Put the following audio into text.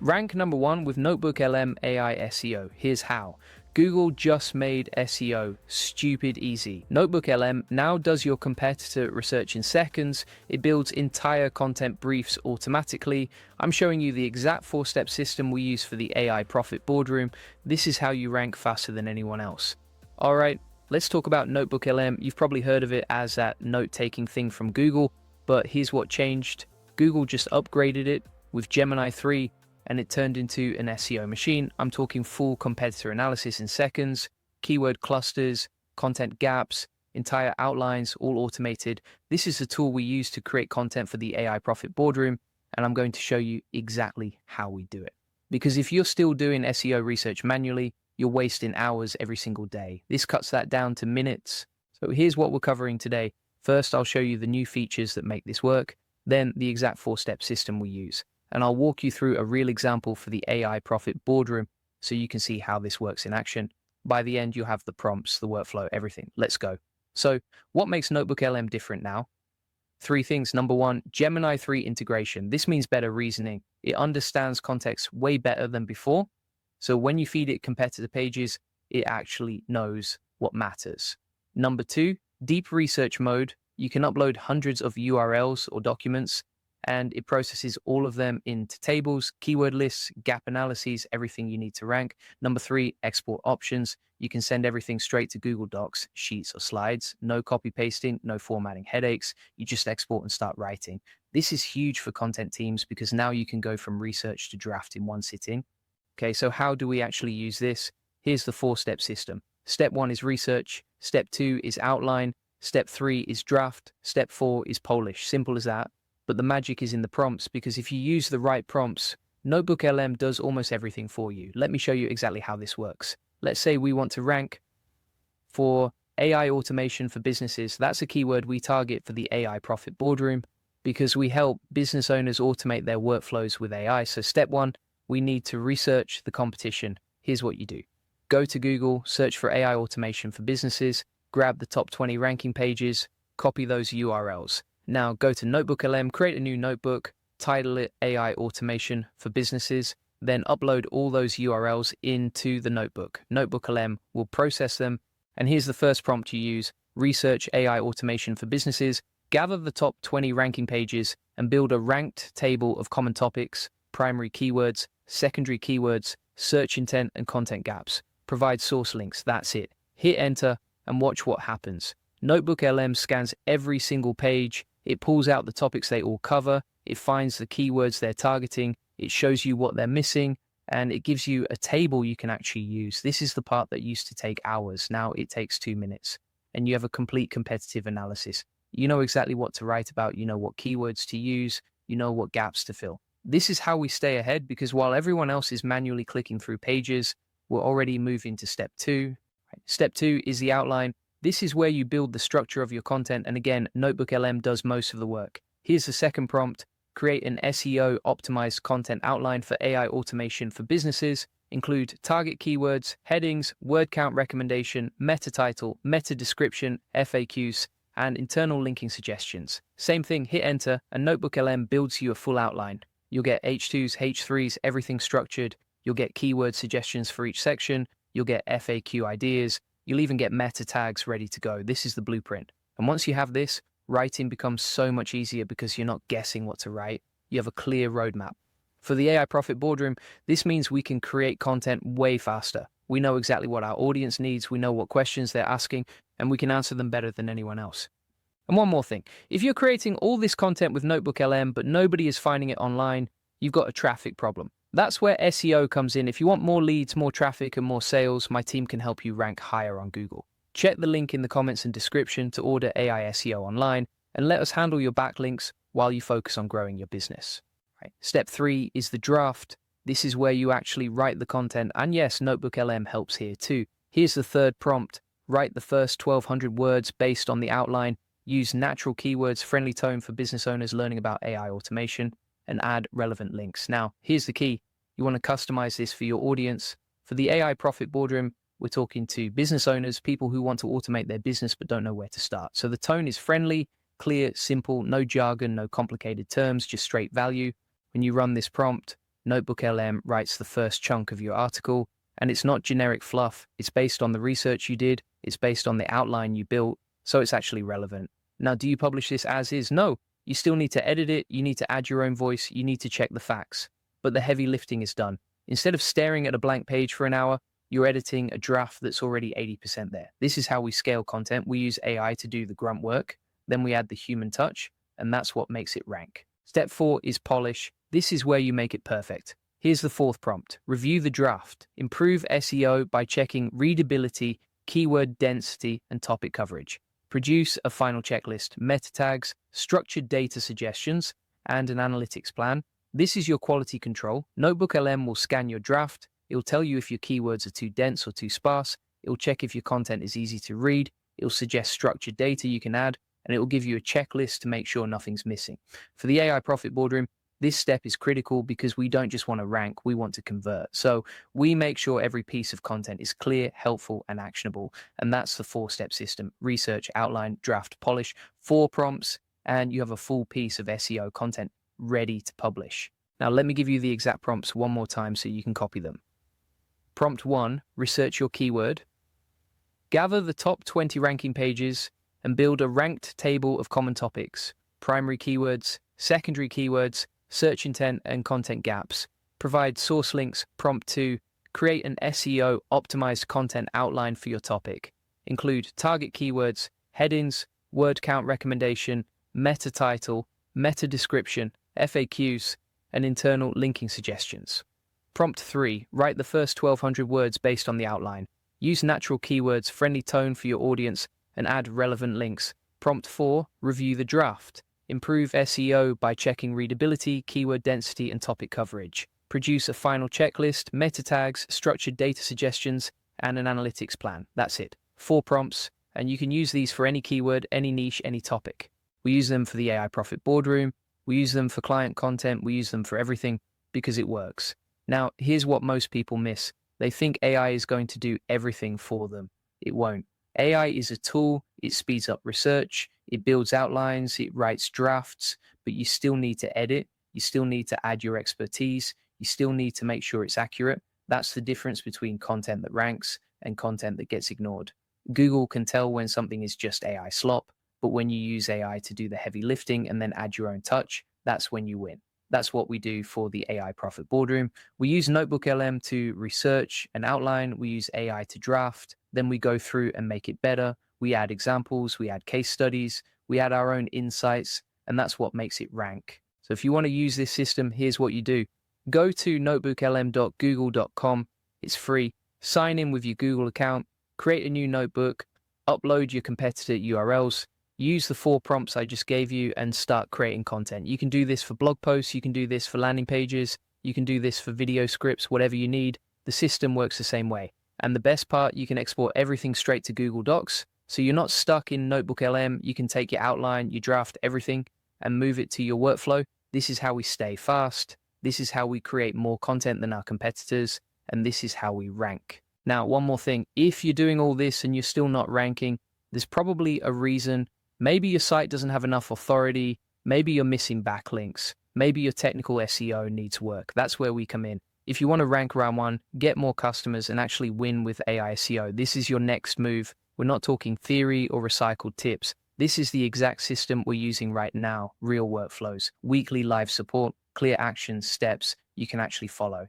Rank number 1 with NotebookLM AI SEO. Here's how. Google just made SEO stupid easy. NotebookLM now does your competitor research in seconds. It builds entire content briefs automatically. I'm showing you the exact 4-step system we use for the AI Profit Boardroom. This is how you rank faster than anyone else. Alright, let's talk about NotebookLM. You've probably heard of it as that note-taking thing from Google, but here's what changed. Google just upgraded it with Gemini 3, and it turned into an SEO machine. I'm talking full competitor analysis in seconds, keyword clusters, content gaps, entire outlines, all automated. This is the tool we use to create content for the AI Profit Boardroom, and I'm going to show you exactly how we do it. Because if you're still doing SEO research manually, you're wasting hours every single day. This cuts that down to minutes. So here's what we're covering today. First, I'll show you the new features that make this work, then the exact 4-step system we use. And I'll walk you through a real example for the AI Profit Boardroom so you can see how this works in action. By the end, you'll have the prompts, the workflow, everything. Let's go. So what makes NotebookLM different now? 3 things. Number 1, Gemini 3 integration. This means better reasoning. It understands context way better than before. So when you feed it competitor pages, it actually knows what matters. Number 2, deep research mode. You can upload hundreds of URLs or documents, and it processes all of them into tables, keyword lists, gap analyses, everything you need to rank. Number 3, export options. You can send everything straight to Google Docs, Sheets, or Slides. No copy pasting, no formatting headaches. You just export and start writing. This is huge for content teams because now you can go from research to draft in one sitting. Okay, so how do we actually use this? Here's the 4-step system. Step 1 is research. Step 2 is outline. Step 3 is draft. Step 4 is polish. Simple as that. But the magic is in the prompts, because if you use the right prompts, NotebookLM does almost everything for you. Let me show you exactly how this works. Let's say we want to rank for AI automation for businesses. That's a keyword we target for the AI Profit Boardroom because we help business owners automate their workflows with AI. So step 1, we need to research the competition. Here's what you do. Go to Google, search for AI automation for businesses, grab the top 20 ranking pages, copy those URLs. Now go to NotebookLM, create a new notebook, title it AI Automation for Businesses, then upload all those URLs into the notebook. NotebookLM will process them, and here's the first prompt you use. Research AI Automation for Businesses, gather the top 20 ranking pages, and build a ranked table of common topics, primary keywords, secondary keywords, search intent, and content gaps. Provide source links, that's it. Hit enter, and watch what happens. NotebookLM scans every single page. It pulls out the topics they all cover, it finds the keywords they're targeting, it shows you what they're missing, and it gives you a table you can actually use. This is the part that used to take hours. Now it takes 2 minutes, and you have a complete competitive analysis. You know exactly what to write about, you know what keywords to use, you know what gaps to fill. This is how we stay ahead, because while everyone else is manually clicking through pages, we're already moving to step 2. Step 2 is the outline. This is where you build the structure of your content, and again, NotebookLM does most of the work. Here's the second prompt. Create an SEO-optimized content outline for AI automation for businesses. Include target keywords, headings, word count recommendation, meta title, meta description, FAQs, and internal linking suggestions. Same thing, hit enter, and NotebookLM builds you a full outline. You'll get H2s, H3s, everything structured. You'll get keyword suggestions for each section. You'll get FAQ ideas. You'll even get meta tags ready to go. This is the blueprint. And once you have this, writing becomes so much easier because you're not guessing what to write. You have a clear roadmap. For the AI Profit Boardroom, this means we can create content way faster. We know exactly what our audience needs, we know what questions they're asking, and we can answer them better than anyone else. And one more thing, if you're creating all this content with NotebookLM but nobody is finding it online, you've got a traffic problem. That's where SEO comes in. If you want more leads, more traffic, and more sales, my team can help you rank higher on Google. Check the link in the comments and description to order AI SEO online, and let us handle your backlinks while you focus on growing your business. Step 3 is the draft. This is where you actually write the content, and yes, NotebookLM helps here too. Here's the third prompt. Write the first 1,200 words based on the outline. Use natural keywords, friendly tone for business owners learning about AI automation, and add relevant links. Now, here's the key. You want to customize this for your audience. For the AI Profit Boardroom, we're talking to business owners, people who want to automate their business but don't know where to start. So the tone is friendly, clear, simple, no jargon, no complicated terms, just straight value. When you run this prompt, NotebookLM writes the first chunk of your article, and it's not generic fluff. It's based on the research you did, it's based on the outline you built, so it's actually relevant. Now, do you publish this as is? No. You still need to edit it, you need to add your own voice, you need to check the facts. But the heavy lifting is done. Instead of staring at a blank page for an hour, you're editing a draft that's already 80% there. This is how we scale content. We use AI to do the grunt work, then we add the human touch, and that's what makes it rank. Step 4 is polish. This is where you make it perfect. Here's the fourth prompt. Review the draft. Improve SEO by checking readability, keyword density, and topic coverage. Produce a final checklist, meta tags, structured data suggestions, and an analytics plan. This is your quality control. NotebookLM will scan your draft. It'll tell you if your keywords are too dense or too sparse. It'll check if your content is easy to read. It'll suggest structured data you can add, and it will give you a checklist to make sure nothing's missing. For the AI Profit Boardroom, this step is critical because we don't just want to rank, we want to convert. So we make sure every piece of content is clear, helpful, and actionable. And that's the 4-step system: research, outline, draft, polish, 4 prompts, and you have a full piece of SEO content ready to publish. Now, let me give you the exact prompts one more time so you can copy them. Prompt 1, research your keyword. Gather the top 20 ranking pages and build a ranked table of common topics, primary keywords, secondary keywords, search intent, and content gaps. Provide source links. Prompt 2, create an SEO-optimized content outline for your topic. Include target keywords, headings, word count recommendation, meta title, meta description, FAQs, and internal linking suggestions. Prompt 3, write the first 1,200 words based on the outline. Use natural keywords, friendly tone for your audience, and add relevant links. Prompt 4, review the draft. Improve SEO by checking readability, keyword density, and topic coverage. Produce a final checklist, meta tags, structured data suggestions, and an analytics plan. That's it. 4 prompts, and you can use these for any keyword, any niche, any topic. We use them for the AI Profit Boardroom. We use them for client content. We use them for everything because it works. Now, here's what most people miss. They think AI is going to do everything for them. It won't. AI is a tool. It speeds up research. It builds outlines. It writes drafts, but you still need to edit. You still need to add your expertise. You still need to make sure it's accurate. That's the difference between content that ranks and content that gets ignored. Google can tell when something is just AI slop, but when you use AI to do the heavy lifting and then add your own touch, that's when you win. That's what we do for the AI Profit Boardroom. We use NotebookLM to research and outline. We use AI to draft. Then we go through and make it better. We add examples. We add case studies. We add our own insights. And that's what makes it rank. So if you want to use this system, here's what you do. Go to notebooklm.google.com. It's free. Sign in with your Google account. Create a new notebook. Upload your competitor URLs. Use the 4 prompts I just gave you and start creating content. You can do this for blog posts. You can do this for landing pages. You can do this for video scripts, whatever you need. The system works the same way. And the best part, you can export everything straight to Google Docs. So you're not stuck in NotebookLM. You can take your outline, your draft, everything, and move it to your workflow. This is how we stay fast. This is how we create more content than our competitors. And this is how we rank. Now, one more thing. If you're doing all this and you're still not ranking, there's probably a reason. Maybe your site doesn't have enough authority. Maybe you're missing backlinks. Maybe your technical SEO needs work. That's where we come in. If you want to rank round 1, get more customers, and actually win with AI SEO, this is your next move. We're not talking theory or recycled tips. This is the exact system we're using right now. Real workflows, weekly live support, clear actions, steps you can actually follow.